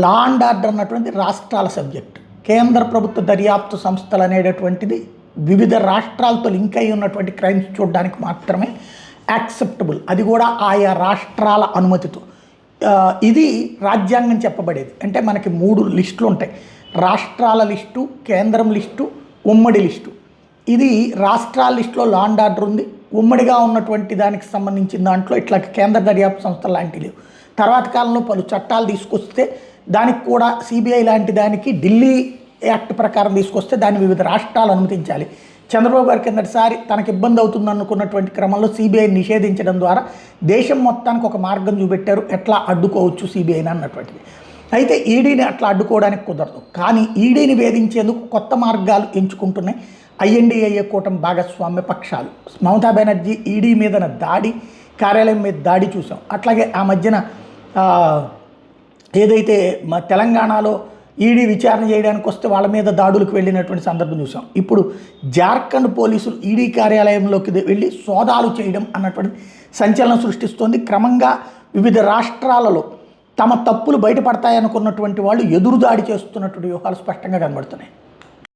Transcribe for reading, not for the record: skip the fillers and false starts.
Law and order అన్నటువంటి రాష్ట్రాల subject. కేంద్ర ప్రభుత్వ దర్యాప్తు సంస్థలు అనేటటువంటిది వివిధ రాష్ట్రాలతో లింక్ అయి ఉన్నటువంటి క్రైమ్స్ చూడడానికి మాత్రమే యాక్సెప్టబుల్, అది కూడా ఆయా రాష్ట్రాల అనుమతితో. ఇది రాజ్యాంగం చెప్పబడేది. అంటే మనకి 3 లిస్టులు ఉంటాయి: రాష్ట్రాల లిస్టు, కేంద్రం లిస్టు, ఉమ్మడి లిస్టు. ఇది రాష్ట్రాల లిస్టులో లా అండ్ ఆర్డర్ ఉంది. ఉమ్మడిగా ఉన్నటువంటి దానికి సంబంధించిన దాంట్లో ఇట్లా కేంద్ర దర్యాప్తు సంస్థలు లాంటివి లేవు. తర్వాత కాలంలో పలు చట్టాలు తీసుకొస్తే దానికి కూడా సిబిఐ లాంటి దానికి ఢిల్లీ యాక్ట్ ప్రకారం తీసుకొస్తే దాన్ని వివిధ రాష్ట్రాలు అనుమతించాలి. చంద్రబాబు గారి కిందటిసారి తనకు ఇబ్బంది అవుతుంది అనుకున్నటువంటి క్రమంలో సిబిఐ నిషేధించడం ద్వారా దేశం మొత్తానికి ఒక మార్గం చూపెట్టారు, ఎట్లా అడ్డుకోవచ్చు సిబిఐని అన్నటువంటిది. అయితే ఈడీని అట్లా అడ్డుకోవడానికి కుదరదు. కానీ ఈడీని వేధించేందుకు కొత్త మార్గాలు ఎంచుకుంటున్నాయి ఐఎన్డీఏ కూటమి భాగస్వామ్య పక్షాలు. మమతా బెనర్జీ ఈడీ మీద దాడి, కార్యాలయం మీద దాడి చూసాం. అట్లాగే ఆ మధ్యన ఏదైతే తెలంగాణలో ఈడీ విచారణ చేయడానికి వస్తే వాళ్ళ మీద దాడులకు వెళ్ళినటువంటి సందర్భం చూసాం. ఇప్పుడు జార్ఖండ్ పోలీసులు ఈడీ కార్యాలయంలోకి వెళ్ళి సోదాలు చేయడం అన్నటువంటి సంచలనం సృష్టిస్తోంది. క్రమంగా వివిధ రాష్ట్రాలలో తమ తప్పులు బయటపడతాయనుకున్నటువంటి వాళ్ళు ఎదురుదాడి చేస్తున్నటువంటి వ్యూహాలు స్పష్టంగా కనబడుతున్నాయి.